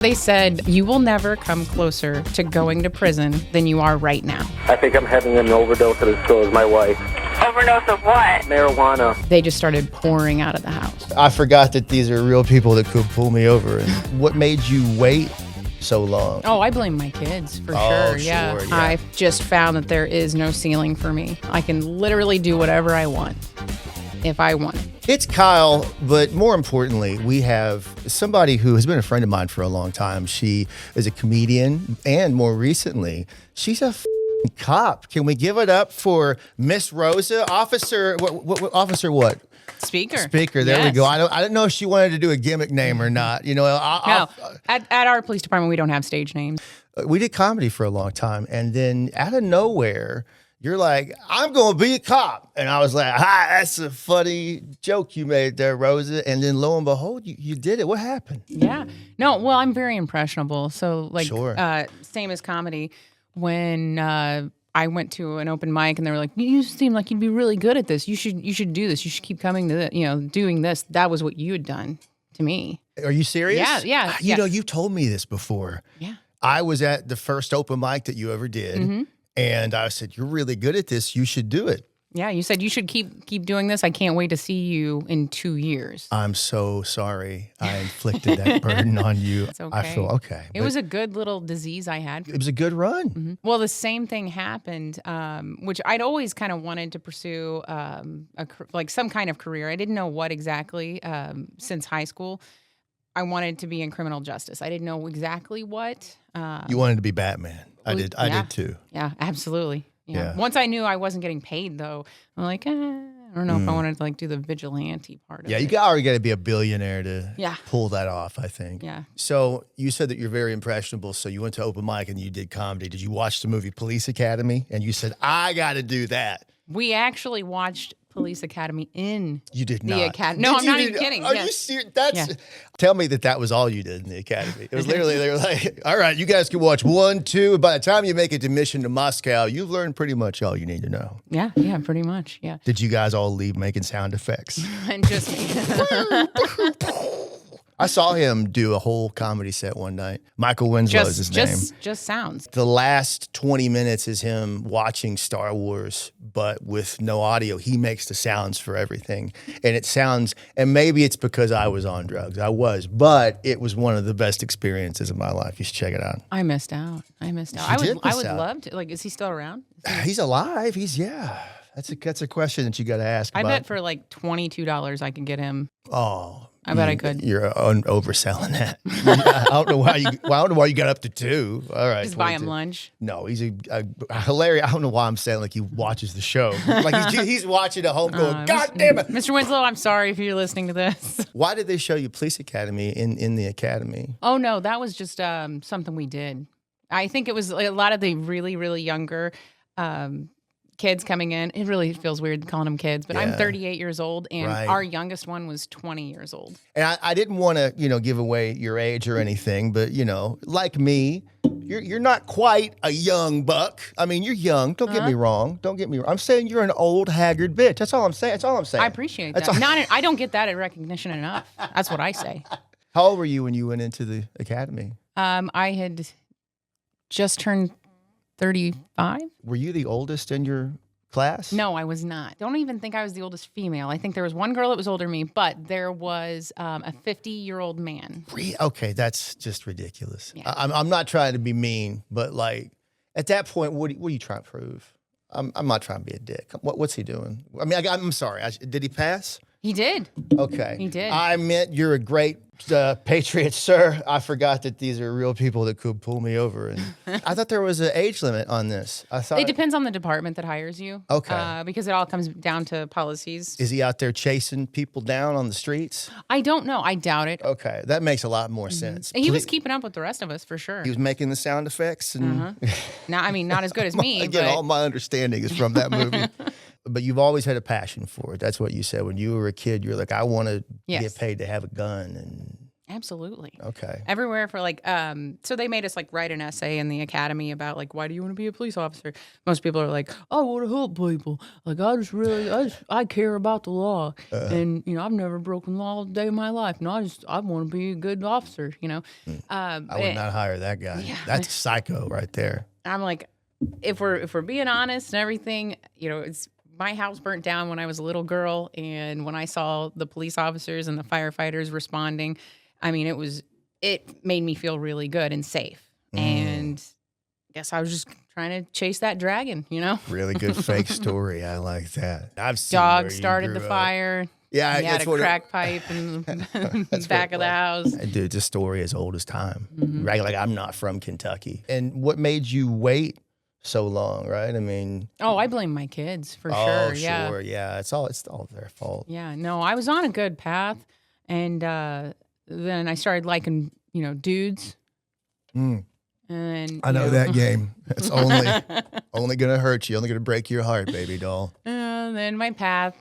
They said, you will never come closer to going to prison than you are right now. I think I'm having an overdose as so is my wife. Overdose of what? Marijuana. They just started pouring out of the house. I forgot that these are real people that could pull me over. And what made you wait so long? Oh, I blame my kids for Oh, sure. Yeah. sure, yeah. I've just found that there is no ceiling for me. I can literally do whatever I want if I want. It's Kyle, but more importantly, we have somebody who has been a friend of mine for a long time. She is a comedian, and more recently, she's a cop. Can we give it up for Miss Rosa, officer? Officer what? Speaker. Speaker. There we Yes. go. I didn't know if she wanted to do a gimmick name or not. You know, No, at our police department, we don't have stage names. we did comedy for a long time, and then out of nowhere, you're like, I'm going to be a cop. And I was like, hi, that's a funny joke you made there, Rosa. And then lo and behold, you did it. What happened? Yeah. No, well, I'm very impressionable. So, like, Sure. Same as comedy. When I went to an open mic and they were like, you seem like you'd be really good at this. You should do this. You should keep coming to doing this. That was what you had done to me. Are you serious? Yeah. You know, you told me this before. Yeah. I was at the first open mic that you ever did. Mm-hmm. And I said, you're really good at this. You should do it. Yeah. You said you should keep doing this. I can't wait to see you in 2 years. I'm so sorry I inflicted that burden on you. It's okay. I feel okay. It was a good little disease I had. It was a good run. Well, the same thing happened, which I'd always kind of wanted to pursue, like some kind of career. I didn't know what exactly since high school. I wanted to be in criminal justice. I didn't know exactly what. You wanted to be Batman. I did too. Yeah, absolutely. Yeah. Once I knew I wasn't getting paid, though, I'm like, I don't know if I wanted to like do the vigilante part of Yeah, it. you already got to be a billionaire to Yeah. pull that off, I think. Yeah. So you said that you're very impressionable. So you went to open mic and you did comedy. Did you watch the movie Police Academy? And you said, I got to do that. We actually watched Police Academy in You did the not. academy. No, I'm not even kidding. Are Yes. you serious? That's. Yeah. Tell me that was all you did in the academy. It was literally, they were like, all right, you guys can watch 1, 2. By the time you make it to Mission to Moscow, you've learned pretty much all you need to know. Yeah, pretty much. Yeah. Did you guys all leave making sound effects? And just I saw him do a whole comedy set one night. Michael Winslow is his name. just sounds. The last 20 minutes is him watching Star Wars, but with no audio. He makes the sounds for everything. And it sounds, and maybe it's because I was on drugs. I was, but it was one of the best experiences of my life. You should check it out. I missed out. I would love to. Like, is he still around? He's alive. That's a question that you got to ask I about. bet for like $22 I could get him. Oh. I bet I could. You're overselling that. I don't know why you got up to 2. All right. Just buy him 22. lunch. No, he's a hilarious. I don't know why I'm saying like he watches the show. Like he's watching at home going, God damn it. Mr. Winslow, I'm sorry if you're listening to this. Why did they show you Police Academy in the academy? Oh, no, that was just something we did. I think it was a lot of the really, really younger kids coming in. It really feels weird calling them kids, but I'm Yeah. 38 years old, and Right. our youngest one was 20 years old. And I didn't want to, give away your age or anything, but like me, you're not quite a young buck. I mean, you're young. Don't get me wrong. Don't get me wrong. I'm saying you're an old haggard bitch. That's all I'm saying. I appreciate that. I don't get that at recognition enough. That's what I say. How old were you when you went into the academy? I had just turned 35. Were you the oldest in your class? No, I was not. Don't even think I was the oldest female. I think there was one girl that was older than me, but there was a 50-year-old man. Okay, that's just ridiculous. Yeah. I'm not trying to be mean, but like at that point, what are you trying to prove? I'm not trying to be a dick. What's he doing? I mean, I'm sorry. Did he pass? He did. Okay. He did. I meant you're a great patriot, sir. I forgot that these are real people that could pull me over. And I thought there was an age limit on this. I thought It depends on the department that hires you. Okay. Because it all comes down to policies. Is he out there chasing people down on the streets? I don't know. I doubt it. Okay, that makes a lot more sense. He was keeping up with the rest of us for sure. He was making the sound effects and Not as good as me. again, but all my understanding is from that movie. But you've always had a passion for it. That's what you said when you were a kid. You're like, I want to Yes. get paid to have a gun, and Absolutely. Okay. Everywhere for like, so they made us like write an essay in the academy about like, why do you want to be a police officer? Most people are like, I want to help people. Like, I care about the law. And, I've never broken law a day in my life. And I want to be a good officer, I would not hire that guy. Yeah. That's psycho right there. I'm like, if we're being honest and everything, it's my house burnt down when I was a little girl. And when I saw the police officers and the firefighters responding, I mean, it made me feel really good and safe. And I guess I was just trying to chase that dragon, Really good fake story. I like that. I've seen Dog where you started the grew up. fire. Yeah, He had that's a what crack pipe in the That's back what of the house. Dude, it's a story as old as time. Mm-hmm. Right? Like, I'm not from Kentucky. And what made you wait so long, right? I mean, Oh, I blame my kids for oh, sure. Yeah. sure. Yeah. It's all their fault. Yeah. No, I was on a good path. And then I started liking, dudes. Mm. And I know that game. It's only going to hurt you, only going to break your heart, baby doll. Then my path,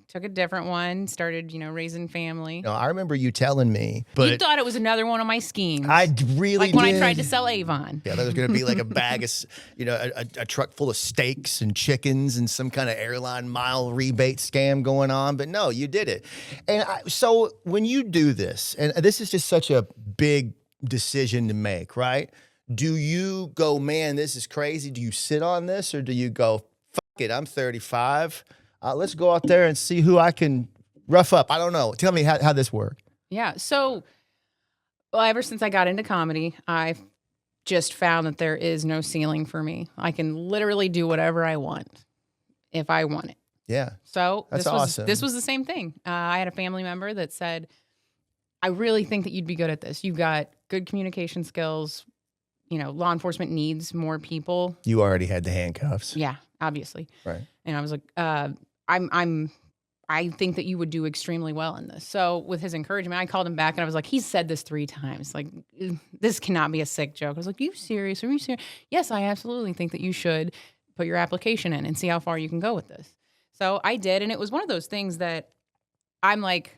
took a different one, started, raising family. No, I remember you telling me, but You thought it was another one of my schemes. I really like when I did. tried to sell Avon. Yeah, there was going to be like a bag of, a truck full of steaks and chickens and some kind of airline mile rebate scam going on. But no, you did it. And so when you do this, and this is just such a big decision to make, right? Do you go, man, this is crazy? Do you sit on this, or do you go, fuck it, I'm 35. Let's go out there and see who I can rough up. I don't know. Tell me how this worked. Yeah. So, well, ever since I got into comedy, I've just found that there is no ceiling for me. I can literally do whatever I want if I want it. Yeah. So That's awesome. This was the same thing. I had a family member that said, I really think that you'd be good at this. You've got good communication skills. Law enforcement needs more people. You already had the handcuffs. Yeah, obviously. Right. And I was like, I think that you would do extremely well in this. So with his encouragement, I called him back and I was like, he's said this 3 times. Like, this cannot be a sick joke. I was like, you serious? Are you serious? Yes, I absolutely think that you should put your application in and see how far you can go with this. So I did. And it was one of those things that I'm like,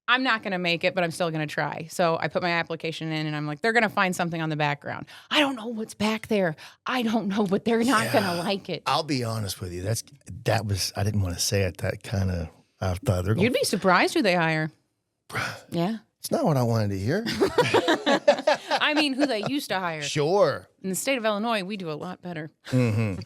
I'm not going to make it, but I'm still going to try. So I put my application in and I'm like, they're going to find something on the background. I don't know what's back there. I don't know, but they're not going to like it. I'll be honest with you. I didn't want to say it. That kind of, I thought they're going You'd be surprised who they hire. Yeah. It's not what I wanted to hear. I mean, who they used to hire. Sure. In the state of Illinois, we do a lot better.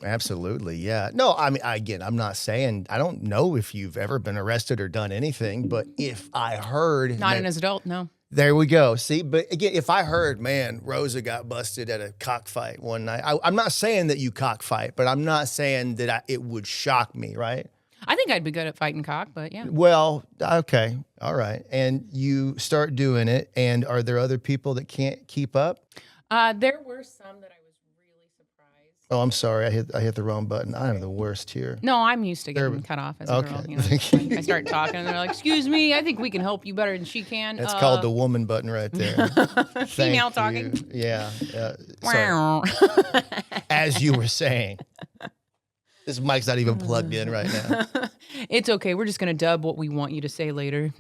Absolutely. Yeah. No, I mean, again, I'm not saying, I don't know if you've ever been arrested or done anything, but if I heard. Not an adult, no. There we go. See, but again, if I heard, man, Rosa got busted at a cockfight one night, I'm not saying that you cockfight, but I'm not saying that it would shock me, right? I think I'd be good at fighting cock, but yeah. Well, okay. All right. And you start doing it, and are there other people that can't keep up? There were some that I was really surprised. Oh, I'm sorry. I hit the wrong button. I am the worst here. No, I'm used to getting cut off as a girl. Okay. Like, I start talking, and they're like, excuse me, I think we can help you better than she can. It's called the woman button right there. Female Thank talking. you. Yeah. So, Wow. as you were saying, this mic's not even plugged in right now. It's okay. We're just going to dub what we want you to say later.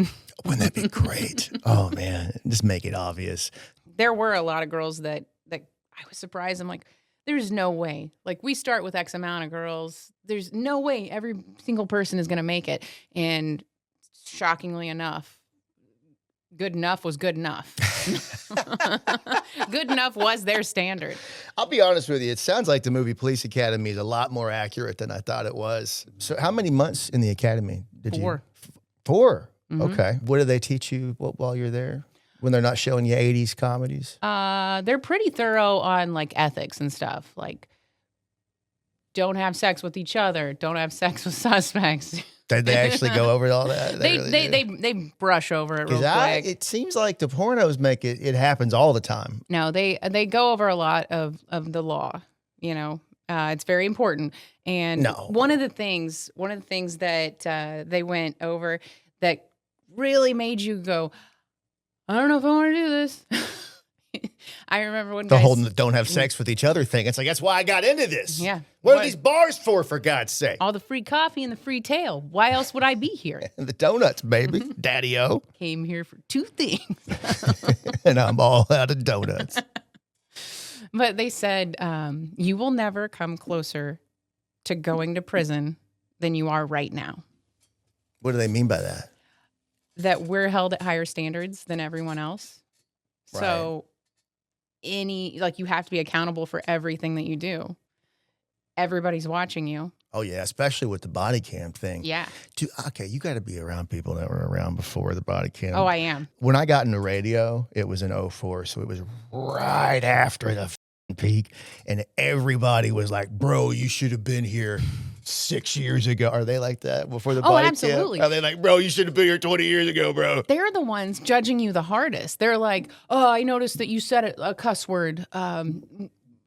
Wouldn't that be great? Oh, man. Just make it obvious. There were a lot of girls that I was surprised. I'm like, there's no way. Like, we start with X amount of girls. There's no way every single person is going to make it. And shockingly enough, good enough was good enough. Good enough was their standard. I'll be honest with you. It sounds like the movie Police Academy is a lot more accurate than I thought it was. So how many months in the academy did 4. you? 4? Mm-hmm. Okay. What do they teach you while you're there? When they're not showing you 80s comedies? They're pretty thorough on like ethics and stuff. Like, don't have sex with each other. Don't have sex with suspects. Did they actually go over all that? They brush over it real quick. It seems like the pornos make it happens all the time. No, they go over a lot of the law. It's very important. And one of the things that they went over that really made you go, I don't know if I want to do this. I remember when The guys, whole don't have sex with each other thing. It's like, that's why I got into this. Yeah. What are What- these bars for God's sake? all the free coffee and the free tail. Why else would I be here? And the donuts, baby. Daddy-o. Came here for two things. And I'm all out of donuts. But they said, you will never come closer to going to prison than you are right now. What do they mean by that? That we're held at higher standards than everyone else. So you have to be accountable for everything that you do. Everybody's watching you. Oh, yeah, especially with the body cam thing. Yeah. Okay, you got to be around people that were around before the body cam. Oh, I am. When I got into radio, it was in 04, so it was right after the peak, and everybody was like, bro, you should have been here 6 years ago. Are they like that before the body absolutely. cam? Are they like, bro, you should have been here 20 years ago, bro? They're the ones judging you the hardest. They're like, oh, I noticed that you said a cuss word.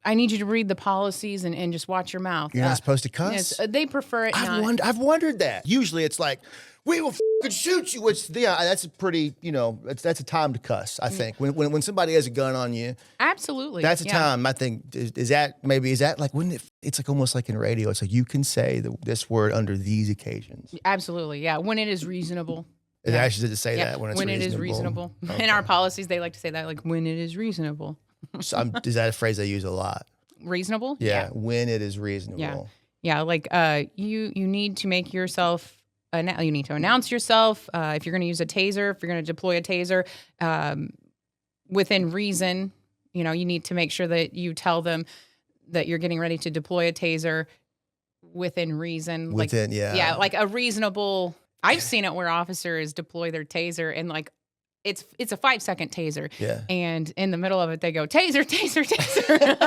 I need you to read the policies and just watch your mouth. You're not supposed to cuss? Yes, they prefer it not. I've wondered that. Usually it's like, we will shoot you. Which, that's a pretty, that's a time to cuss, I think. When somebody has a gun on you, Absolutely. that's a yeah. time, I think. Is that like, wouldn't it, it's like almost like in radio. It's like you can say this word under these occasions. Absolutely. Yeah. When it is reasonable. It actually did say Yeah. that when it is reasonable. Okay. In our policies, they like to say that, like, when it is reasonable. So is that a phrase they use a lot? Reasonable? Yeah, when it is reasonable. Yeah. Like, you need to make yourself. You need to announce yourself. If you're going to use a taser, if you're going to deploy a taser, within reason, you need to make sure that you tell them that you're getting ready to deploy a taser within reason. Yeah, like a reasonable. I've seen it where officers deploy their taser and like it's a 5-second taser. Yeah. And in the middle of it, they go taser, taser, taser.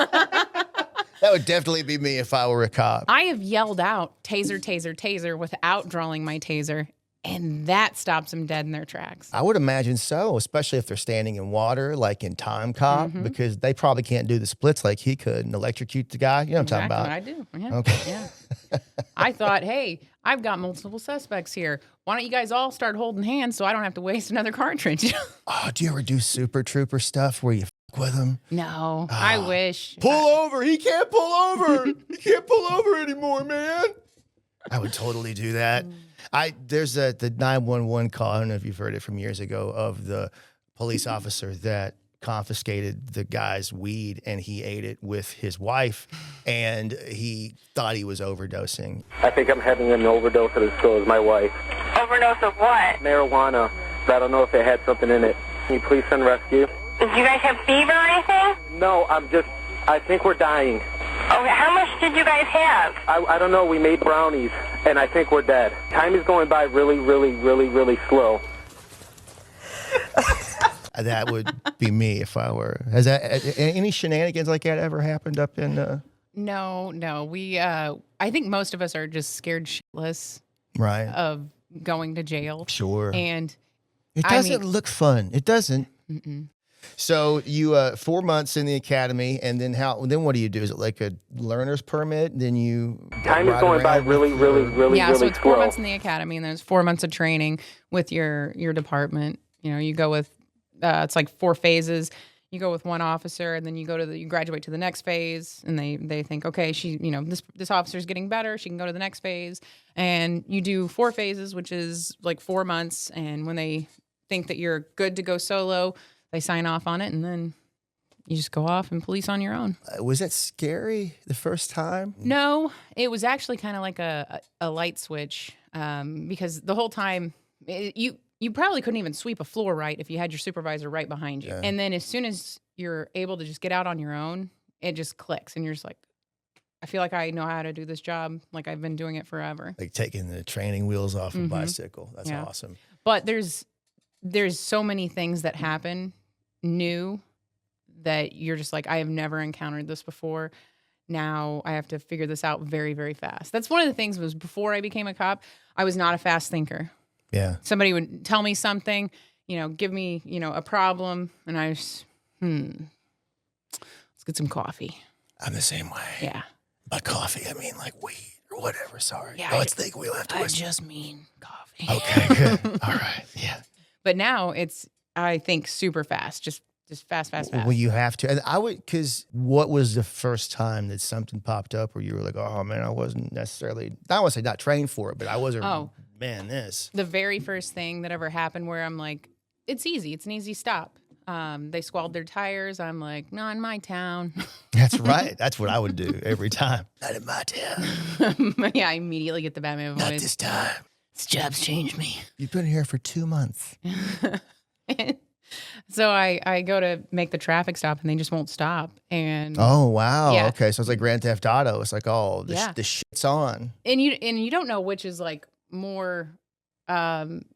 That would definitely be me if I were a cop. I have yelled out taser, taser, taser without drawing my taser, and that stops them dead in their tracks. I would imagine so, especially if they're standing in water, like in Time Cop, because they probably can't do the splits like he could and electrocute the guy. You know what I'm Exactly talking what I do. about? Yeah. Okay. Yeah. I thought, hey, I've got multiple suspects here. Why don't you guys all start holding hands so I don't have to waste another cartridge? Oh, do you ever do Super Trooper stuff where you with him? No, I wish. Pull over. He can't pull over. He can't pull over anymore, man. I would totally do that. There's the 911 call. I don't know if you've heard it from years ago of the police officer that confiscated the guy's weed and he ate it with his wife and he thought he was overdosing. I think I'm having an overdose, and so is my wife. Overdose of what? Marijuana. I don't know if it had something in it. Can you please send rescue? Did you guys have fever or anything? No, I think we're dying. Okay, how much did you guys have? I don't know. We made brownies, and I think we're dead. Time is going by really, really, really, really slow. That would be me if I were. Has that any shenanigans like that ever happened up in? No. We, I think most of us are just scared shitless Right. of going to jail. Sure. And It I doesn't mean- look fun. It doesn't. So you 4 months in the academy, and then what do you do? Is it like a learner's permit? Then you Time is ride going by around really, with really, your- really, yeah, really so it's 4 slow. months in the academy, and there's 4 months of training with your department. You go with it's like 4 phases. You go with one officer, and then you graduate to the next phase, and they think, okay, this officer's getting better. She can go to the next phase, and you do 4 phases, which is like 4 months. And when they think that you're good to go solo, they sign off on it, and then you just go off and police on your own. Was that scary the first time? No, it was actually kind of like a light switch because the whole time you probably couldn't even sweep a floor right if you had your supervisor right behind you. Yeah. And then as soon as you're able to just get out on your own, it just clicks and you're just like, I feel like I know how to do this job. Like I've been doing it forever. Like taking the training wheels off a bicycle. That's Yeah. awesome. But there's so many things that happen new that you're just like, I have never encountered this before. Now I have to figure this out very, very fast. That's one of the things was before I became a cop, I was not a fast thinker. Yeah. Somebody would tell me something, give me, a problem, and I just, let's get some coffee. I'm the same way. Yeah. By coffee, I mean like weed or whatever. Sorry. Yeah, Let's think we'll have to I whisper. just mean coffee. Okay, good. All right. Yeah. But now I think super fast. Just just fast, fast, fast. Well, you have to. And I would, because what was the first time that something popped up where you were like, oh man, I wasn't necessarily, I want to say not trained for it, but I wasn't, man, this. The very first thing that ever happened where I'm like, it's easy. It's an easy stop. They squalled their tires. I'm like, not in my town. That's right. That's what I would do every time. Not in my town. Yeah, I immediately get the Batman voice. Not this time. This job's changed me. You've been here for 2 months. So I go to make the traffic stop and they just won't stop. And Oh, wow. Yeah. Okay. So it's like Grand Theft Auto. It's like, oh, this shit's on. and you don't know which is like more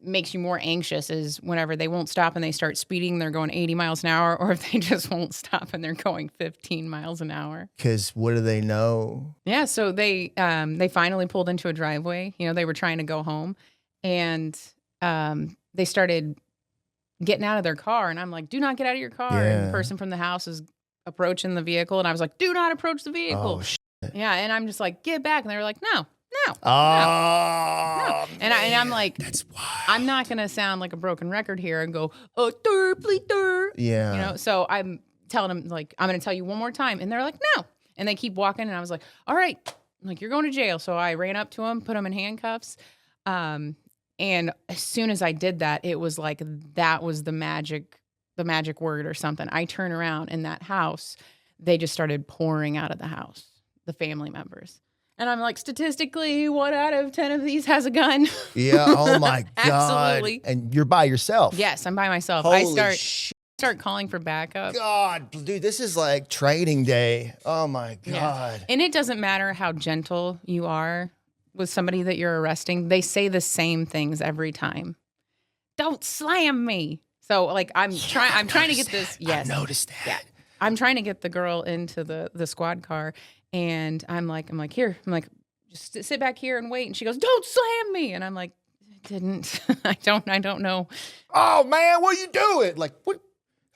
makes you more anxious is whenever they won't stop and they start speeding, they're going 80 miles an hour, or if they just won't stop and they're going 15 miles an hour. Because what do they know? Yeah, so they finally pulled into a driveway. You know, they were trying to go home, and they started getting out of their car, and I'm like, "Do not get out of your car." And Yeah. the person from the house is approaching the vehicle, and I was like, "Do not approach the vehicle." Oh, shit. Yeah, and I'm just like, "Get back," and they were like, "No." Oh, And I'm like, that's why. I'm not gonna sound like a broken record here and go, "Oh, bleep, Yeah. you know. So I'm telling them like, I'm gonna tell you one more time, and they're like, "No," and they keep walking, and I was like, "All right," I'm like, "You're going to jail." So I ran up to him, put him in handcuffs, and as soon as I did that, it was like that was the magic word or something. I turn around in that house, they just started pouring out of the house, the family members. And I'm like, statistically, 1 out of 10 of these has a gun. Yeah. Oh my God. Absolutely. And you're by yourself. Yes, I'm by myself. Holy I shit. start calling for backup. God, dude, this is like training day. Oh my Yeah. God. And it doesn't matter how gentle you are with somebody that you're arresting. They say the same things every time. Don't slam me. So like I'm trying to get this. Yes. I noticed that. Yeah. I'm trying to get the girl into the squad car, and I'm like, here. I'm like, just sit back here and wait. And she goes, "Don't slam me." And I'm like, I didn't. I don't know. Oh man, what are you doing? Like what?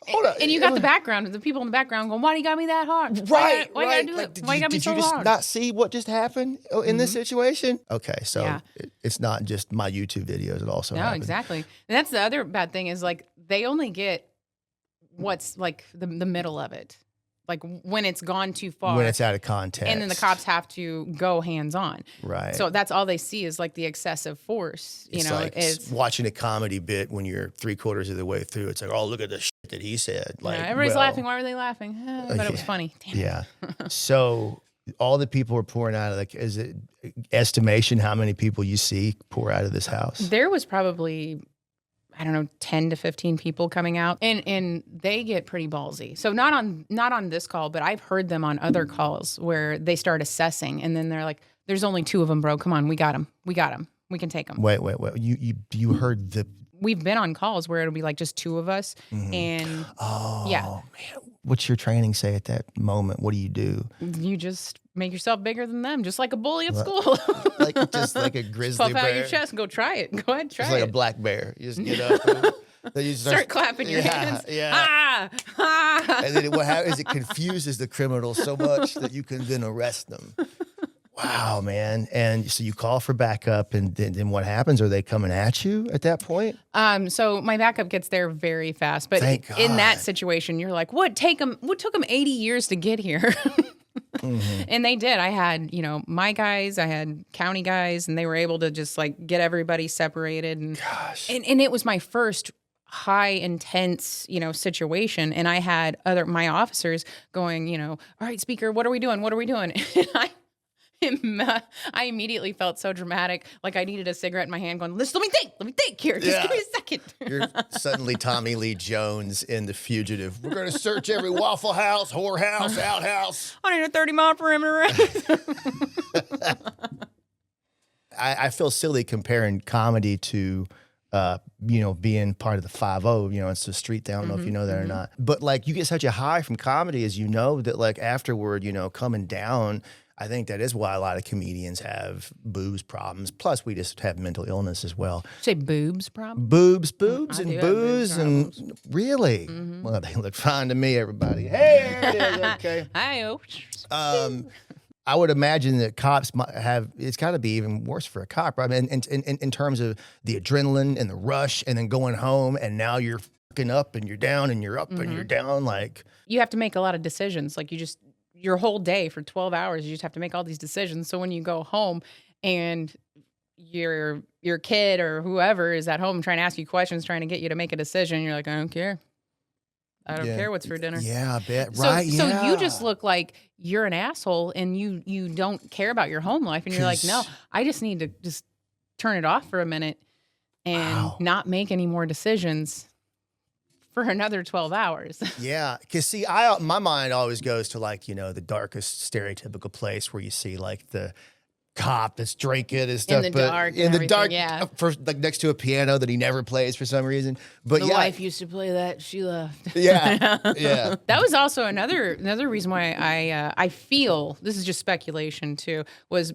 Hold on. And you got the background, the people in the background going, "Why do you got me that hard? Right, Why you right. gotta do Like, that? Why you got me did so you just hard?" not see what just happened in this situation? Okay, so Yeah. it's not just my YouTube videos. It also No, happened. exactly. And that's the other bad thing is like they only get what's like the middle of it, like when it's gone too far, When it's out of context. and then the cops have to go hands on. Right. So that's all they see is like the excessive force. You It's know, like it's watching a comedy bit when you're 3/4 of the way through. It's like, oh, look at the shit that he said. Like, yeah, everybody's well, laughing. Why were they laughing? But it was yeah. funny. Damn. Yeah. So all the people are pouring out of like, is it estimation how many people you see pour out of this house? There was probably, I don't know, 10 to 15 people coming out, and they get pretty ballsy. So not on this call, but I've heard them on other calls where they start assessing, and then they're like, "There's only 2 of them, bro. Come on, we got them. We can take them." Wait. You heard the We've been on calls where it'll be like just 2 of us, and oh Yeah. man, what's your training say at that moment? What do you do? you just make yourself bigger than them, just like a bully at school. Like just like a grizzly Puff bear, out your chest and go try it. Go ahead, try just like it. a black bear. You just get up. And then you Start clapping your hands. Yeah. Ah, ah. And then what happens is it confuses the criminals so much that you can then arrest them. Wow, man. And so you call for backup, and then what happens? Are they coming at you at that point? So my backup gets there very fast, but Thank in that God. situation, you're like, what took them 80 years to get here? Mm-hmm. And they did. I had, my guys, I had county guys, and they were able to just like get everybody separated. And, Gosh. and it was my first high intense, situation. And I had my officers going, "All right, speaker, what are we doing? What are we doing?" And I immediately felt so dramatic, like I needed a cigarette in my hand, going, let me think here. Just give me a second. You're suddenly Tommy Lee Jones in The Fugitive. We're going to search every Waffle House, whorehouse, outhouse. I need a 30-mile perimeter. I feel silly comparing comedy to, being part of the 5-0. It's the street thing. I don't know if you know that or not. But like you get such a high from comedy as that like afterward, coming down, I think that is why a lot of comedians have boobs problems. Plus, we just have mental illness as well. Say boobs problem? Boobs I and do have booze boobs and problems. really? Well, they look fine to me, everybody. Hey, there it is. Okay. Hi-oh. I would imagine that cops might have, it's got to be even worse for a cop, right? In terms of the adrenaline and the rush and then going home and now you're fucking up and you're down and you're up and you're down. Like, You have to make a lot of decisions. Like your whole day for 12 hours, you just have to make all these decisions. So when you go home and your kid or whoever is at home trying to ask you questions, trying to get you to make a decision, you're like, I don't care. I don't care what's for dinner. Yeah, I bet. So, Right. so yeah. you just look like you're an asshole and you don't care about your home life. And you're like, no, 'Cause- I just need to just turn it off for a minute and not make any more decisions for another 12 hours. Yeah, because see, my mind always goes to like, you know, the darkest stereotypical place where you see like the cop that's drinking and stuff, the but dark in and the dark, everything, yeah. for like next to a piano that he never plays for some reason. But The yeah, wife used to play that. She left. yeah, yeah. That was also another reason why I feel, this is just speculation too, was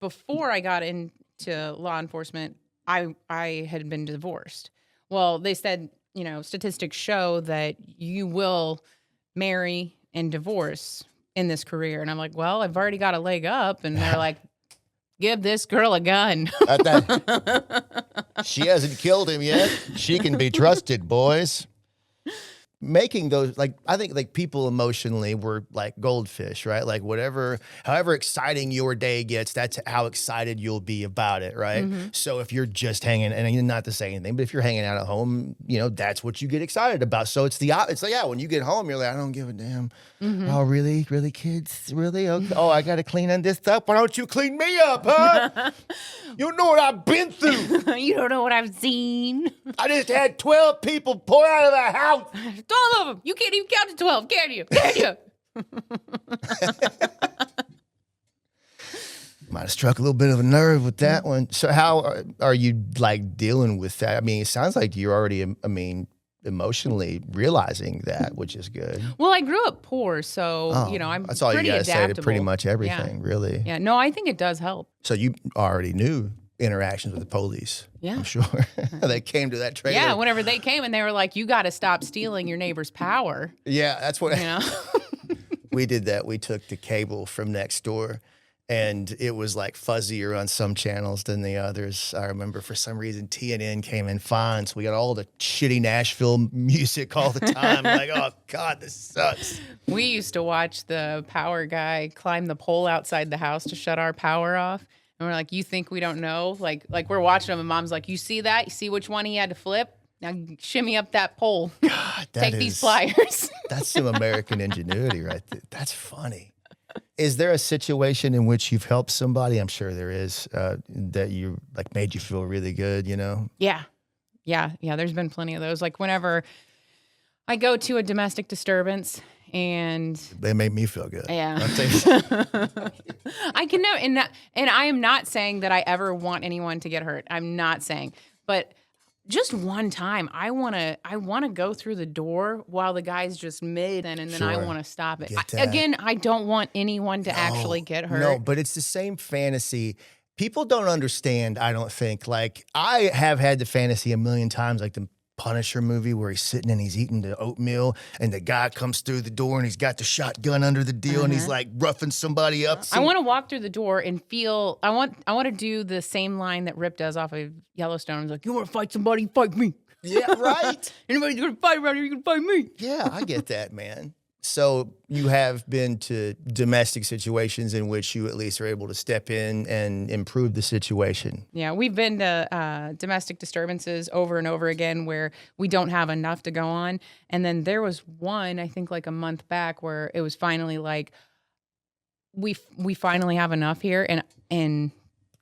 before I got into law enforcement, I had been divorced. Well, they said, you know, statistics show that you will marry and divorce in this career. And I'm like, well, I've already got a leg up. And they're like, give this girl a gun. She hasn't killed him yet. She can be trusted, boys. Making those, like, I think like people emotionally were like goldfish, right? Like however exciting your day gets, that's how excited you'll be about it, right? So if you're just hanging, and not to say anything, but if you're hanging out at home, you know, that's what you get excited about. So it's like, yeah, when you get home, you're like, I don't give a damn. Oh, really? Really, kids? Really? Okay. Oh, I got to clean this up. Why don't you clean me up, huh? You know what I've been through. You don't know what I've seen. I just had 12 people pour out of the house. 12 of them. You can't even count to 12, can you? Can you? Might have struck a little bit of a nerve with that one. So how are you like dealing with that? I mean, it sounds like you're already, emotionally realizing that, which is good. Well, I grew up poor, so, I'm That's all you pretty got to say to adaptable. pretty much everything, really. Yeah, no, I think it does help. So you already knew interactions with the police. Yeah. I'm sure. They came to that trailer. Yeah, whenever they came and they were like, you got to stop stealing your neighbor's power, Yeah, that's what you know? we did. That we took the cable from next door, and it was like fuzzier on some channels than the others. I remember for some reason TNN came in fine, so we got all the shitty Nashville music all the time. Like, oh God, this sucks. We used to watch the power guy climb the pole outside the house to shut our power off. And we're like, you think we don't know? Like we're watching him and mom's like, you see that? You see which one he had to flip? Now shimmy up that pole. God, Take these pliers. That's some American ingenuity right there. That's funny. Is there a situation in which you've helped somebody? I'm sure there is, that you like made you feel really good, you know? Yeah. There's been plenty of those. Like whenever I go to a domestic disturbance and They made me feel good. yeah, I'll tell you. I can know, and I am not saying that I ever want anyone to get hurt. I'm not saying, but just one time, I wanna go through the door while the guy's just mid, and then I Sure. want to stop it. Get that. Again, I don't want anyone to actually get hurt. No, but it's the same fantasy. People don't understand, I don't think. Like, I have had the fantasy a million times, like the Punisher movie where he's sitting and he's eating the oatmeal and the guy comes through the door and he's got the shotgun under the deal and he's like roughing somebody up. I want to walk through the door and feel. I want to do the same line that Rip does off of Yellowstone. He's like, "You want to fight somebody? Fight me. Yeah, right? Anybody's gonna fight around here, you can fight me." Yeah, I get that, man. So you have been to domestic situations in which you at least are able to step in and improve the situation. Yeah, we've been to domestic disturbances over and over again where we don't have enough to go on. And then there was one, I think like a month back, where it was finally like, we finally have enough here, and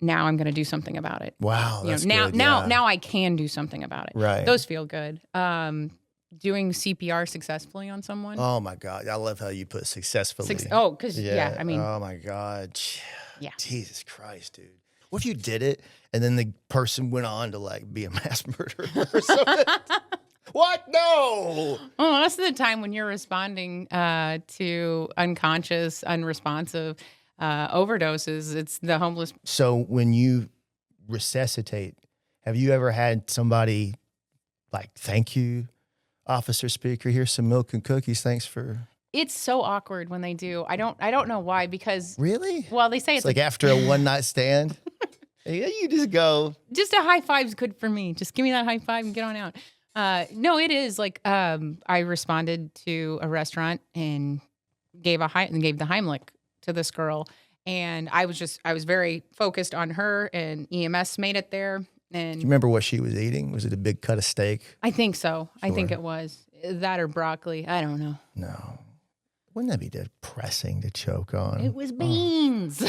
now I'm going to do something about it. Wow, You know, that's now good, now yeah. now I can do something about it. Right. Those feel good. Doing CPR successfully on someone. Oh my God, I love how you put successfully. Because I mean, oh my God. Yeah. Jesus Christ, dude. What if you did it and then the person went on to like be a mass murderer or something? What? No. well, most of the time when you're responding to unconscious, unresponsive overdoses, it's the homeless. So when you resuscitate, have you ever had somebody like, thank you, Officer Speaker, here's some milk and cookies. Thanks for. It's so awkward when they do. I don't know why, because Really? well, they say It's like after a one night stand. Yeah, you just go. just a high five's good for me. Just give me that high five and get on out. No, it is like I responded to a restaurant and gave the Heimlich to this girl, and I was very focused on her, and EMS made it there, Do and you remember what she was eating? Was it a big cut of steak? I think so. I think Sure. it was that or broccoli. I don't know. No. Wouldn't that be depressing to choke on? It was beans.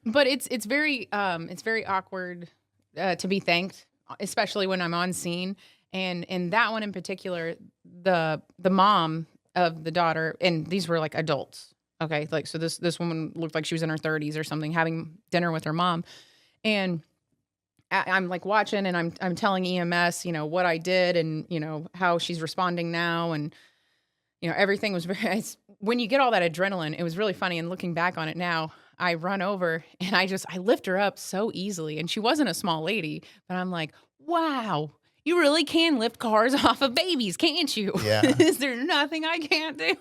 But it's very awkward to be thanked, especially when I'm on scene. And in that one in particular, the mom of the daughter, and these were like adults. Okay, like so this woman looked like she was in her 30s or something, having dinner with her mom, and I'm like watching, and I'm telling EMS, what I did, and how she's responding now, and everything was very. When you get all that adrenaline, it was really funny. And looking back on it now, I run over and I lift her up so easily, and she wasn't a small lady, but I'm like, wow. You really can lift cars off of babies, can't you? Yeah. Is there nothing I can't do?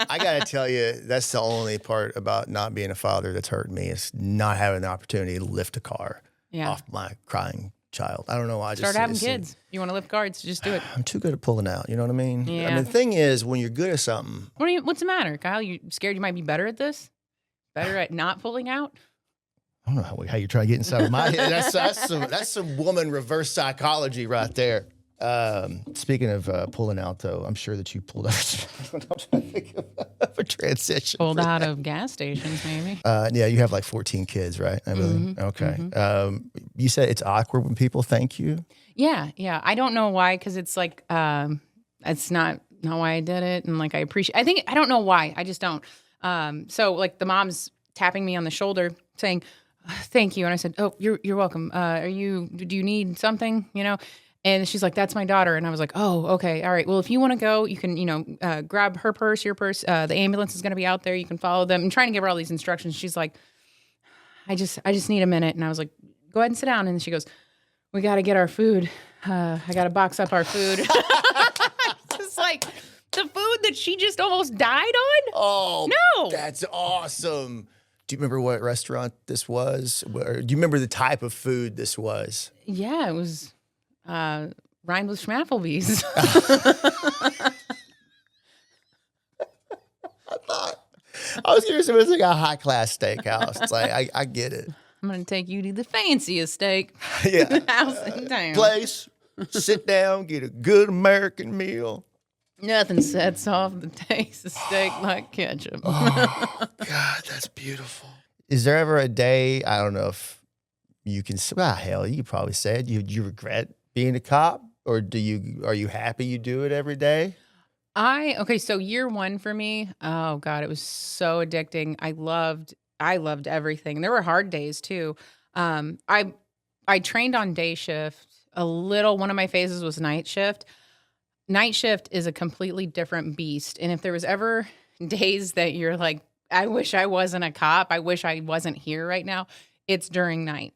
I got to tell you, that's the only part about not being a father that's hurt me is not having the opportunity to lift a car off my crying child. I don't know why. Start having kids. You want to lift cars, just do it. I'm too good at pulling out. You know what I mean? Yeah. I mean, the thing is, when you're good at something, What's the matter, Kyle? You scared you might be better at this? Better at not pulling out? I don't know how you try to get inside of my head. That's some woman reverse psychology right there. Speaking of pulling out, though, I'm sure that you pulled out. I'm trying to think of a transition. Pulled out of gas stations, maybe. Yeah, you have like 14 kids, right? I believe. Okay. You said it's awkward when people thank you. Yeah. I don't know why, because it's like it's not why I did it, and like I don't know why. I just don't. So like the mom's tapping me on the shoulder, saying, "Thank you," and I said, "Oh, you're welcome. Do you need something? And she's like, "That's my daughter," and I was like, "Oh, okay, all right. Well, if you want to go, you can, grab her purse, your purse. The ambulance is going to be out there. You can follow them." I'm trying to give her all these instructions. She's like, I just need a minute," and I was like, "Go ahead and sit down." And she goes, "We got to get our food. I got to box up our food." It's like the food that she just almost died on. Oh, No. that's awesome. Do you remember what restaurant this was? Or do you remember the type of food this was? Yeah, it was rhymed with Schmafflebee's. I was curious if it was like a high class steakhouse. It's like I get it. I'm gonna take you to the fanciest steak Yeah. house in town. Place, sit down, get a good American meal. Nothing sets off the taste of steak like ketchup. God, that's beautiful. Is there ever a day, I don't know if you can, hell, you could probably say it, you regret being a cop? Or are you happy you do it every day? So year one for me, oh God, it was so addicting. I loved everything. There were hard days too. I trained on day shift a little. One of my phases was night shift. Night shift is a completely different beast. And if there was ever days that you're like, I wish I wasn't a cop, I wish I wasn't here right now, it's during night.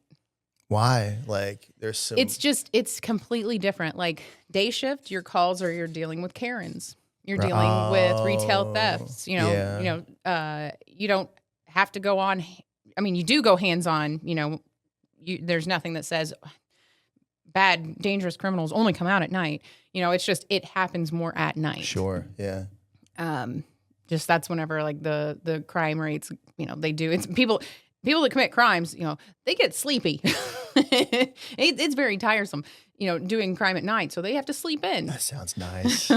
Why? Like there's some. It's completely different. Like day shift, your calls are you're dealing with Karens. You're dealing with retail thefts. You don't have to go on. I mean, you do go hands on. There's nothing that says bad, dangerous criminals only come out at night. It's just it happens more at night. Sure. Yeah. Just that's whenever like the crime rates. They do. It's people that commit crimes. They get sleepy. It's very tiresome. Doing crime at night, so they have to sleep in. That sounds nice.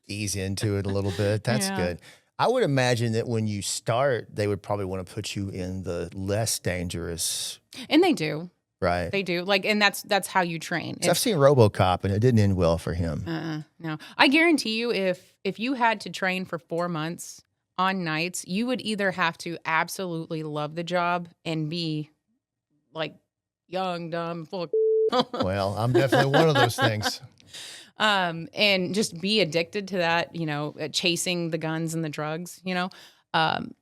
Ease into it a little bit. That's Yeah. good. I would imagine that when you start, they would probably want to put you in the less dangerous. And they do. Right. They do. Like, and that's how you train. So I've seen RoboCop, and it didn't end well for him. No. I guarantee you, if you had to train for 4 months on nights, you would either have to absolutely love the job and be like young, dumb, full of Well, I'm definitely one of those things. and just be addicted to that, chasing the guns and the drugs,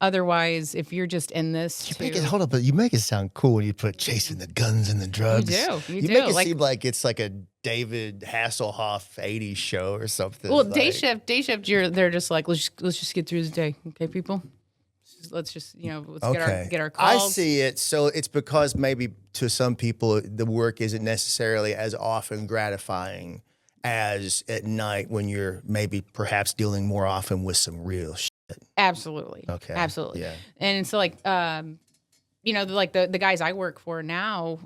Otherwise, if you're just in this, Hold up, but you make it sound cool when you put chasing the guns and the drugs. You You do. make it seem like it's like a David Hasselhoff 80s show or something. Well, like, day shift, they're just like, let's just get through the day, okay, people. Let's just get our calls. I see it. So it's because maybe to some people the work isn't necessarily as often gratifying as at night when you're maybe perhaps dealing more often with some real shit? Absolutely. Okay. Absolutely. Yeah. And so like, like the guys I work for now,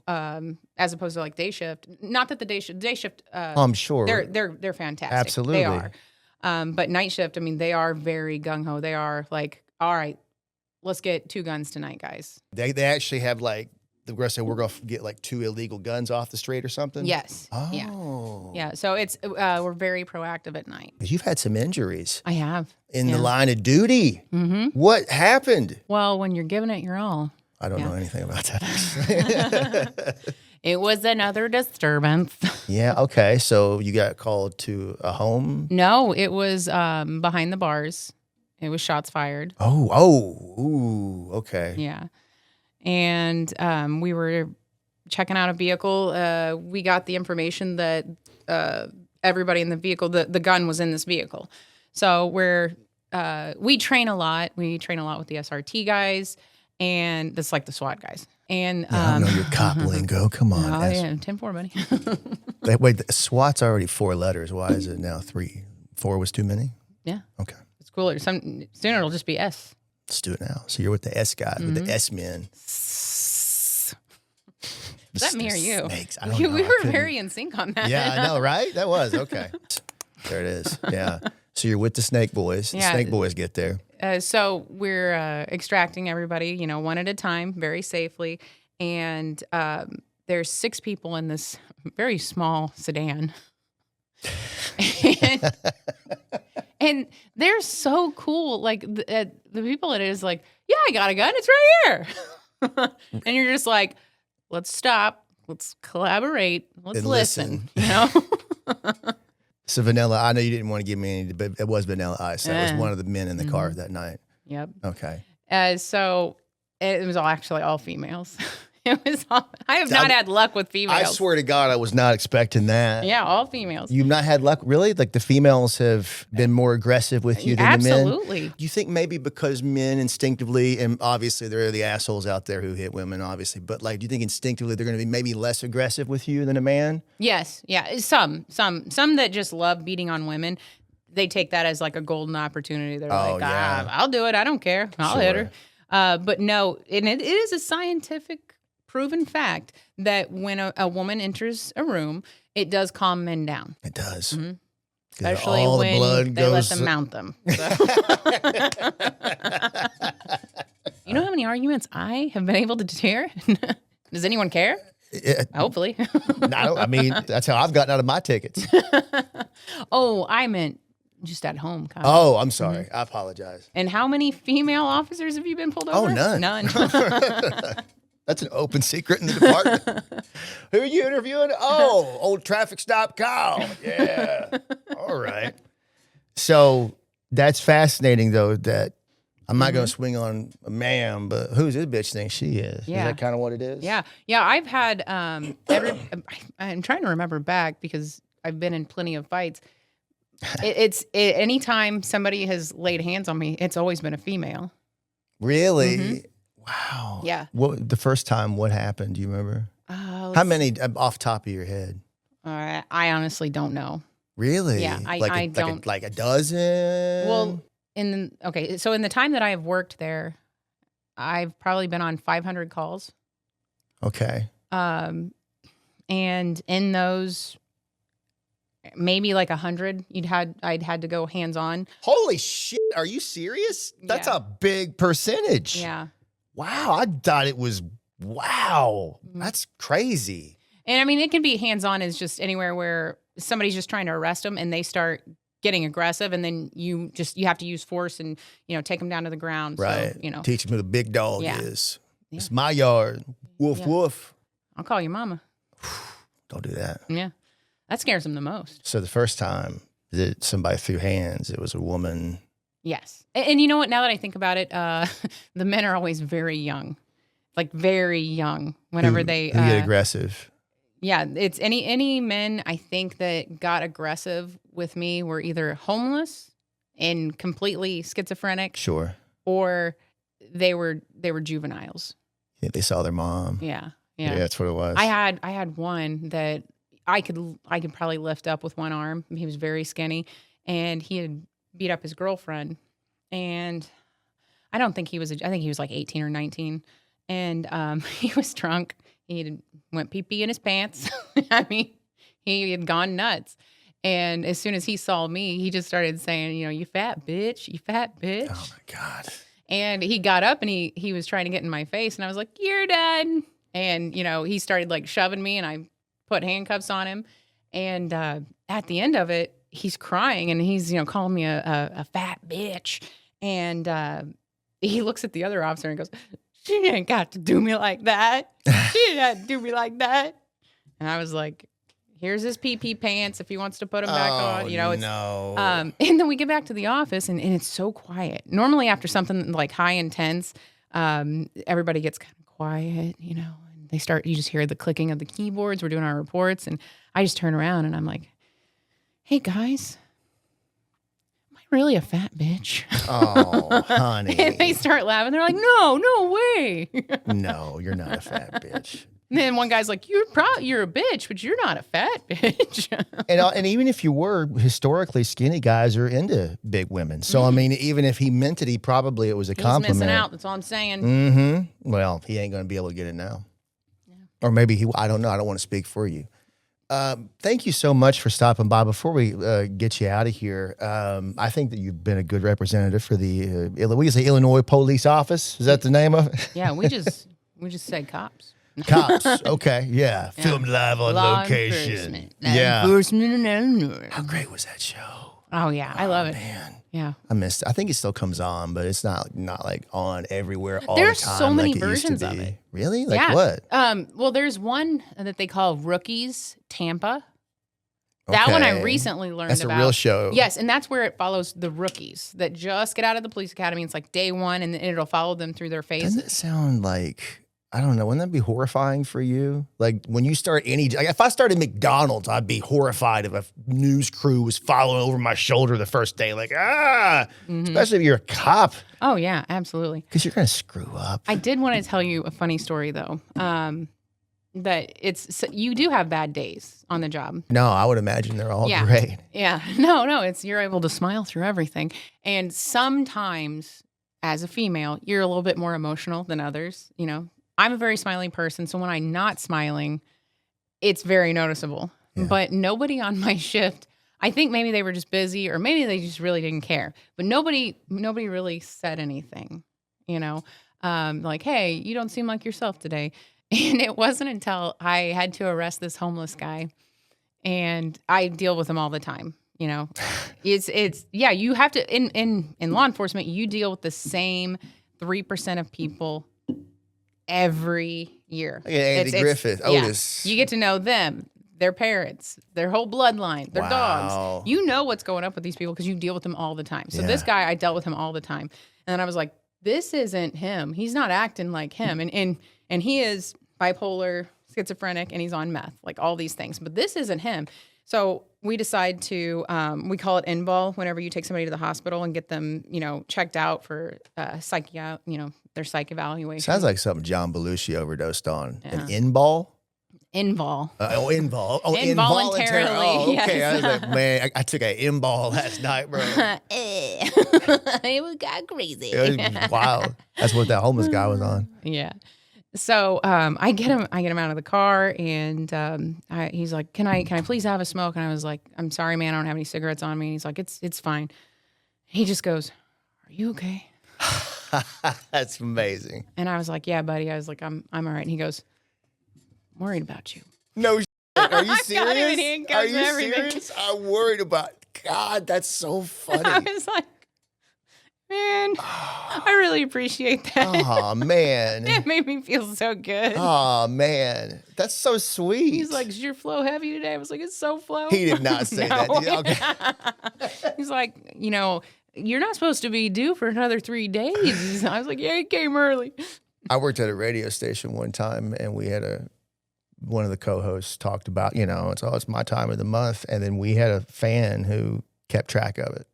as opposed to like day shift, not that the day shift, I'm sure. they're fantastic. Absolutely. They are. But night shift, I mean, they are very gung ho. They are like, all right, let's get 2 guns tonight, guys. They actually have like, the rest say we're going to get like 2 illegal guns off the street or something? Yes. Oh. Yeah. So it's, we're very proactive at night. 'Cause you've had some injuries I have. in the Yeah. line of duty. Mm-hmm. What happened? Well, when you're giving it your all. I don't Yeah. know anything about that. It was another disturbance. Yeah. Okay. So you got called to a home. No, it was behind the bars. It was shots fired. Ooh. Okay. Yeah. And we were checking out a vehicle. We got the information that everybody in the vehicle, the gun was in this vehicle. So we train a lot. We train a lot with the SRT guys, and that's like the SWAT guys. And Yeah, I know your cop lingo. Come on. oh That's- yeah, 10-4, buddy. Wait, the SWAT's already 4 letters. Why is it now 3? 4 was too many? Yeah, Okay. it's cooler. Soon it'll just be S. Let's do it now. So you're with the S guys, with Mm-hmm. the S men. Is that me or you? Snakes. I don't We know. I were couldn't- very in sync on that. Yeah, I know, right? That was okay. There it is. Yeah. So you're with the Snake Boys. The Yeah. Snake Boys get there. So we're extracting everybody, one at a time, very safely. And there's 6 people in this very small sedan. and they're so cool. Like the people in it is like, yeah, I got a gun. It's right here. And you're just like, let's stop. Let's collaborate. Let's And listen. So Vanilla, I know you didn't want to give me any, but it was Vanilla Ice. That was one of the men in the car Mm-hmm. that night. Yep. Okay. So it was all females. It was all, I have not had luck with females. I swear to God, I was not expecting that. Yeah, all females. You've not had luck, really? Like the females have been more aggressive with you than the men? Absolutely. Do you think maybe because men instinctively, and obviously there are the assholes out there who hit women, obviously, but like, do you think instinctively they're going to be maybe less aggressive with you than a man? Yes. Yeah. Some that just love beating on women. They take that as like a golden opportunity. They're like, yeah. I'll do it. I don't care. I'll hit her. But no, and it is a scientific proven fact that when a woman enters a room, it does calm men down. It does. 'Cause Especially all the when blood they let goes them mount them. So. You know how many arguments I have been able to tear? Does anyone care? Hopefully. I mean, that's how I've gotten out of my tickets. Oh, I meant just at home, Kyle. Oh, I'm sorry. I apologize. And how many female officers have you been pulled over? none. None. That's an open secret in the department. Who are you interviewing? Oh, old traffic stop Kyle. Yeah. All right. So that's fascinating, though, that I'm not going to swing on a man, but who's this bitch think she is? Yeah. Is that kind of what it is? Yeah. I've had I'm trying to remember back because I've been in plenty of fights. Anytime somebody has laid hands on me, it's always been a female. Really? Wow. Yeah. What the first time? What happened? Do you remember? How many off top of your head? I honestly don't know. Really? Yeah, I don't. Like a dozen. Well, so in the time that I have worked there, I've probably been on 500 calls. Okay. And in those, maybe like 100, I'd had to go hands on. Holy shit! Are you serious? That's Yeah. a big percentage. Yeah. Wow. I thought it was. Wow. Mm-hmm. That's crazy. And I mean, it can be hands on as just anywhere where somebody's just trying to arrest them and they start getting aggressive, and then you have to use force and take them down to the ground. Right. So, Teach them who the big dog Yeah. is. Yeah. It's my yard. Woof Yeah. woof. I'll call your mama. Don't do that. Yeah. That scares them the most. So the first time that somebody threw hands, it was a woman. Yes. And you know what? Now that I think about it, the men are always very young, like very young whenever who they get aggressive. Yeah, it's any men I think that got aggressive with me were either homeless and completely schizophrenic, Sure. or they were juveniles. Yeah, they saw their mom. Yeah. Yeah, that's what it was. I had one that I could probably lift up with one arm. He was very skinny, and he had beat up his girlfriend, and I don't think he was. I think he was like 18 or 19, and he was drunk. He went pee-pee in his pants. I mean, he had gone nuts. And as soon as he saw me, he just started saying, you fat bitch, you fat bitch. Oh my God. And he got up and he was trying to get in my face, and I was like, you're done. And, he started like shoving me, and I put handcuffs on him. And at the end of it, he's crying, and he's, calling me a fat bitch. And he looks at the other officer and goes, she ain't got to do me like that. She didn't have to do me like that. And I was like, here's his pee-pee pants if he wants to put them back on. It's, no. And then we get back to the office, and it's so quiet. Normally after something like high intense, everybody gets kind of quiet, and you just hear the clicking of the keyboards. We're doing our reports, and I just turn around and I'm like, hey guys, am I really a fat bitch? Oh, honey. And they start laughing. They're like, no way. No, you're not a fat bitch. And then one guy's like, you're a bitch, but you're not a fat bitch. And even if you were, historically, skinny guys are into big women. So, I mean, even if he meant it, it was a He's compliment. missing out. That's all I'm saying. Mm-hmm. Well, he ain't going to be able to get it now. Yeah. Or maybe I don't know. I don't want to speak for you. Thank you so much for stopping by. Before we get you out of here, I think that you've been a good representative for the we can say Illinois Police Office. Is that the name of it? Yeah, we just said cops. Cops. Okay. Yeah. Filmed live on Law location. enforcement. Yeah. Enforcement in Illinois. How great was that show? Oh yeah, I love it. Man. Yeah. I missed it. I think it still comes on, but it's not like on everywhere all There's the time. so many like it used to versions of be. it. Really? Like yeah. what? Well, there's one that they call Rookies Tampa. That one I Okay. recently learned That's about. a real show. Yes, and that's where it follows the rookies that just get out of the police academy. It's like day one, and it'll follow them through their phases. Doesn't it sound like, I don't know, wouldn't that be horrifying for you? Like when you start if I started McDonald's, I'd be horrified if a news crew was following over my shoulder the first day. Like, especially if you're a cop. Oh yeah, absolutely. Because you're going to screw up. I did want to tell you a funny story though. That you do have bad days on the job. No, I would imagine they're all Yeah. great. Yeah. No, you're able to smile through everything. And sometimes as a female, you're a little bit more emotional than others. I'm a very smiling person. So when I'm not smiling, it's very noticeable. Yeah. But nobody on my shift, I think maybe they were just busy or maybe they just really didn't care. But nobody really said anything, like, hey, you don't seem like yourself today. And it wasn't until I had to arrest this homeless guy, and I deal with him all the time. It's you have to in law enforcement, you deal with the same 3% of people every year. Like Andy Griffith, Otis. You get to know them, their parents, their whole bloodline, their Wow. dogs. You know what's going up with these people because you deal with them all the time. So this guy, I dealt with him all the time. And then I was like, this isn't him. He's not acting like him. And he is bipolar, schizophrenic, and he's on meth, like all these things. But this isn't him. So we decide to, we call it in-ball whenever you take somebody to the hospital and get them, checked out for their psych evaluation. Sounds like something John Belushi overdosed on. An in-ball? In-ball. In-ball. Oh, Involuntarily, Oh, okay. yes. I was like, man, I took an in-ball last night, bro. It got crazy. It was wild. That's what that homeless guy was on. Yeah. So I get him out of the car, and he's like, "Can I please have a smoke?" And I was like, "I'm sorry, man, I don't have any cigarettes on me." And he's like, "It's fine." He just goes, "Are you okay?" That's amazing. And I was like, "Yeah, buddy." I was like, "I'm all right." And he goes, "I'm worried about you." No shit. Are you Got him in serious? handcuffs Are and you everything. serious? I'm worried about, God, that's so I funny. was like, "Man, I really appreciate that." Oh, man. It made me feel so good. Oh, man. That's so sweet. He's like, "Is your flow heavy today?" I was like, "It's so flow." He did not say that. No. Did he? Okay. He's like, "You're not supposed to be due for another 3 days." I was like, "Yeah, he came early." I worked at a radio station one time, and we had one of the co-hosts talked about, it's my time of the month. And then we had a fan who kept track of it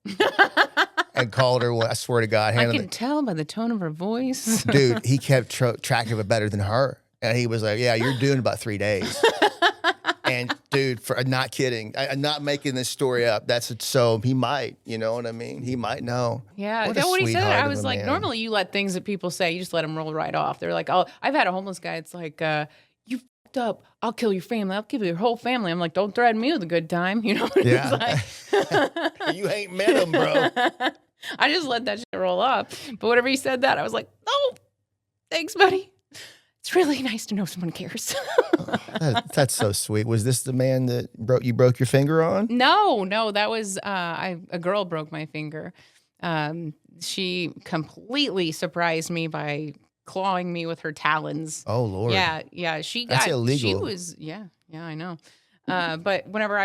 and called her. I swear to God, I can tell by the tone of her voice. dude, he kept track of it better than her. And he was like, "Yeah, you're doing about 3 days." And dude, I'm not kidding. I'm not making this story up. So he might, you know what I mean? He might know. Yeah. What a When he said that, sweetheart I of was a like, man. normally you let things that people say, you just let them roll right off. They're like, oh, I've had a homeless guy. It's like, you fucked up. I'll kill your family. I'll kill your whole family. I'm like, don't threaten me with a good time. You know what Yeah. it's like? You ain't met him, bro. I just let that shit roll off. But whenever he said that, I was like, oh, thanks, buddy. It's really nice to know someone cares. That's so sweet. Was this the man that you broke your finger on? No, that was a girl broke my finger. She completely surprised me by clawing me with her talons. Oh Lord. Yeah. That's illegal. She was, yeah, I know. But whenever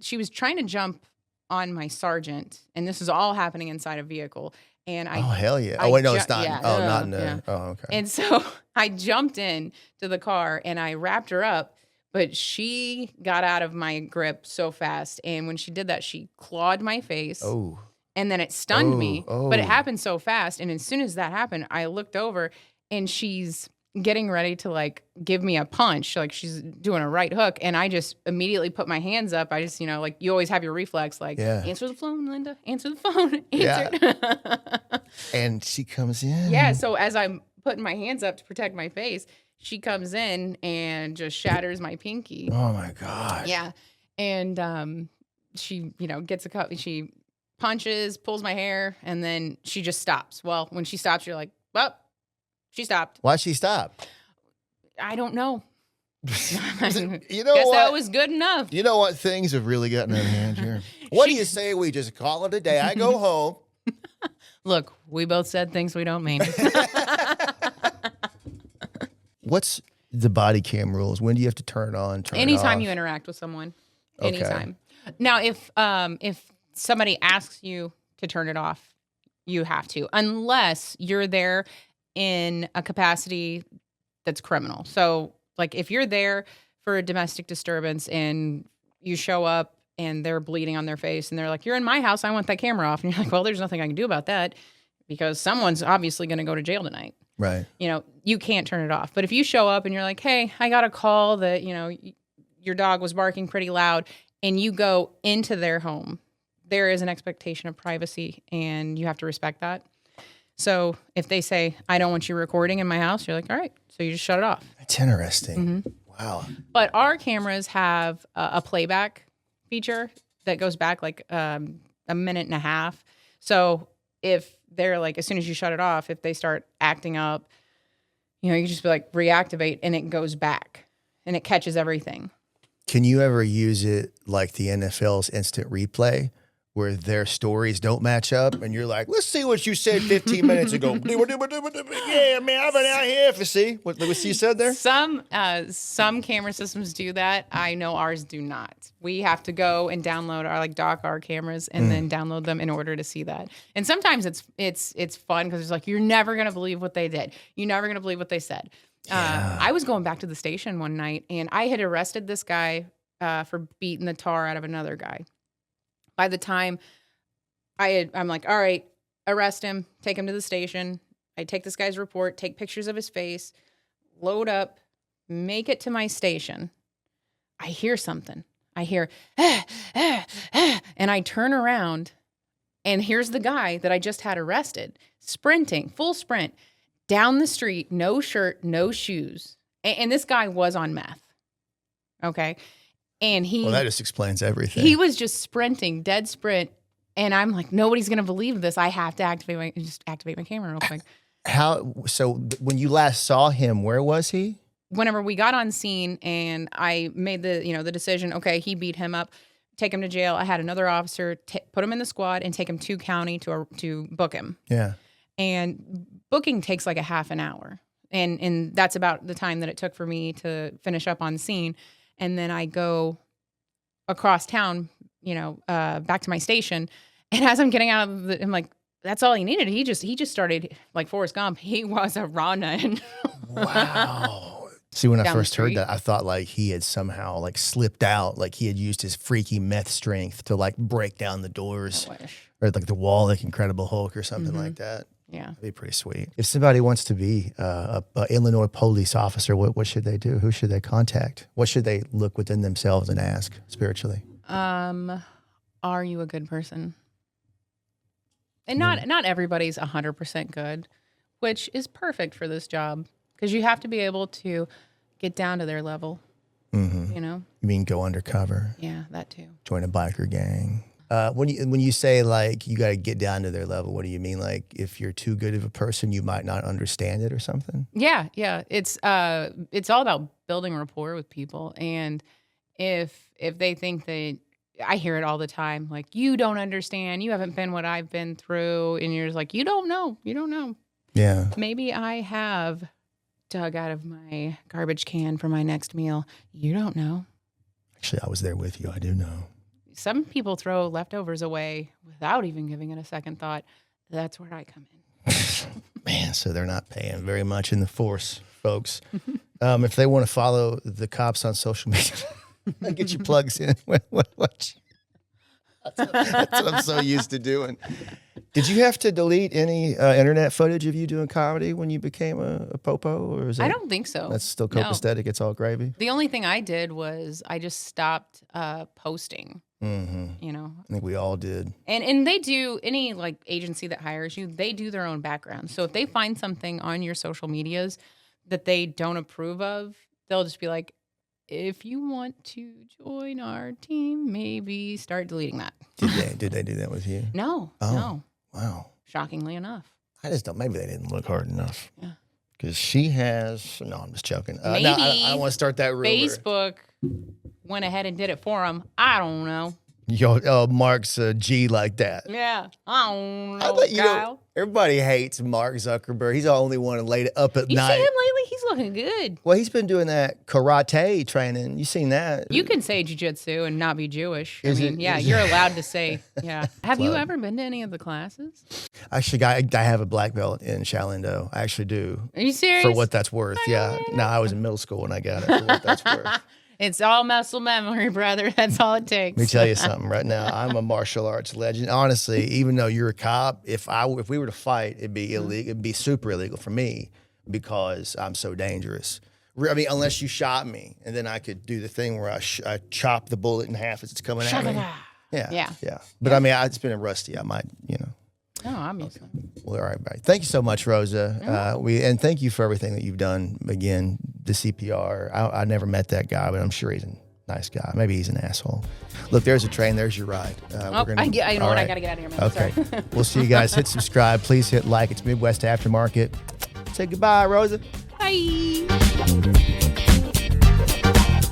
she was trying to jump on my sergeant, and this is all happening inside a vehicle. And Oh hell yeah. Wait, no, it's not. yeah, Not in yeah. Oh, okay. And so I jumped in to the car and I wrapped her up, but she got out of my grip so fast. And when she did that, she clawed my face. Oh. And then it stunned me, but it oh. happened so fast. And as soon as that happened, I looked over and she's getting ready to like give me a punch. Like she's doing a right hook. And I just immediately put my hands up. I just, like you always have your reflex, like answer the phone, Linda, answer the phone. Answer. And she comes in. Yeah. So as I'm putting my hands up to protect my face, she comes in and just shatters my pinky. Oh my God. Yeah. And she, gets a cup. She punches, pulls my hair, and then she just stops. Well, when she stops, you're like, well, she stopped. Why'd she stop? I don't know. You know Guess what? that was good enough. You know what? Things have really gotten out of hand here. What do you say we just call it a day? I go home. Look, we both said things we don't mean. What's the body cam rules? When do you have to turn it on? Anytime it you interact with someone. Okay. Anytime. Now, if somebody asks you to turn it off, you have to, unless you're there in a capacity that's criminal. So, like, if you're there for a domestic disturbance and you show up and they're bleeding on their face and they're like, you're in my house, I want that camera off. And you're like, well, there's nothing I can do about that because someone's obviously going to go to jail tonight. Right. You can't turn it off. But if you show up and you're like, hey, I got a call that, your dog was barking pretty loud, and you go into their home, there is an expectation of privacy and you have to respect that. So if they say, I don't want you recording in my house, you're like, all right. So you just shut it off. That's interesting. Mm-hmm. Wow. But our cameras have a playback feature that goes back like a minute and a half. So if they're like, as soon as you shut it off, if they start acting up, you just be like, reactivate, and it goes back and it catches everything. Can you ever use it like the NFL's instant replay where their stories don't match up and you're like, let's see what you said 15 minutes ago. Yeah, man, I've been out here for see what you said there. Some camera systems do that. I know ours do not. We have to go and download dock our cameras and then download them in order to see that. And sometimes it's fun because it's like, you're never gonna believe what they did. You're never gonna believe what they said. Yeah. I was going back to the station one night and I had arrested this guy for beating the tar out of another guy. By the time I'm like, all right, arrest him, take him to the station. I take this guy's report, take pictures of his face, load up, make it to my station. I hear something. I hear, and I turn around, and here's the guy that I just had arrested, sprinting, full sprint, down the street, no shirt, no shoes. And this guy was on meth. Okay. And well, that just explains everything. He was just sprinting, dead sprint. And I'm like, nobody's going to believe this. I have to activate my camera real quick. So when you last saw him, where was he? Whenever we got on scene and I made the decision, okay, he beat him up, take him to jail. I had another officer put him in the squad and take him to county to book him. Yeah. And booking takes like a half an hour. And that's about the time that it took for me to finish up on scene. And then I go across town, back to my station. And as I'm getting out of I'm like, that's all he needed. He just started like Forrest Gump. He was a running. Wow. See, when I Down the first heard street. that, I thought like he had somehow like slipped out, like he had used his freaky meth strength to like break down the doors I wish. or like the wall, like Incredible Hulk or something like that. Yeah. That'd be pretty sweet. If somebody wants to be a Illinois police officer, what should they do? Who should they contact? What should they look within themselves and ask spiritually? Are you a good person? And not everybody's 100% good, which is perfect for this job because you have to be able to get down to their level. Mm-hmm. You know? You mean go undercover? Yeah, that too. Join a biker gang? When you say like you got to get down to their level, what do you mean? Like if you're too good of a person, you might not understand it or something? Yeah. It's all about building rapport with people, and if they think that, I hear it all the time, like you don't understand, you haven't been what I've been through, and you're just like you don't know. Yeah. Maybe I have dug out of my garbage can for my next meal. You don't know. Actually, I was there with you. I do know. Some people throw leftovers away without even giving it a second thought. That's where I come in. Man, so they're not paying very much in the force, folks. If they want to follow the cops on social media, get your plugs in. That's what I'm so used to doing. Did you have to delete any internet footage of you doing comedy when you became a popo? Or is that, I don't think so. That's still No. copacetic? It's all gravy? The only thing I did was I just stopped posting, Mm-hmm. you know. I think we all did. And they do, any like agency that hires you, they do their own background. So if they find something on your social medias that they don't approve of, they'll just be like, if you want to join our team, maybe start deleting that. Did they do that with you? No, Oh. no. Wow. Shockingly enough. I just don't. Maybe they didn't look hard enough. Yeah. Because she has. No, I'm just joking. No, Maybe I don't want to start that rumor. Facebook went ahead and did it for them. I don't know. Mark's a G like that. Yeah, I don't know, I bet Kyle. everybody hates Mark Zuckerberg. He's the only one that laid it up at You night. see him lately? He's looking good. Well, he's been doing that karate training. You seen that? You can say jujitsu and not be Jewish. Is I mean, it- yeah, is you're it- allowed to say, yeah. Have you Club. ever been to any of the classes? Actually, I have a black belt in Shaolin-Do. I actually do. Are you serious? For what that's worth. Yeah. No, I was in middle school when I got it. For what that's worth. It's all muscle memory, brother. That's all it takes. Let me tell you something right now. I'm a martial arts legend. Honestly, even though you're a cop, if we were to fight, it'd be illegal. It'd be super illegal for me because I'm so dangerous. I mean, unless you shot me, and then I could do the thing where I chop the bullet in half as it's coming at me. Yeah. But I mean, it's been a rusty. I might, Oh, obviously. Well, all right, buddy. Thank you so much, Rosa. And thank you for everything that you've done. Again, the CPR. I never met that guy, but I'm sure he's a nice guy. Maybe he's an asshole. Look, there's a train. There's your ride. I know what? I got to get out of here, man. Okay. Sorry. We'll see you guys. Hit subscribe. Please hit like. It's Midwest Aftermarket. Say goodbye, Rosa. Bye.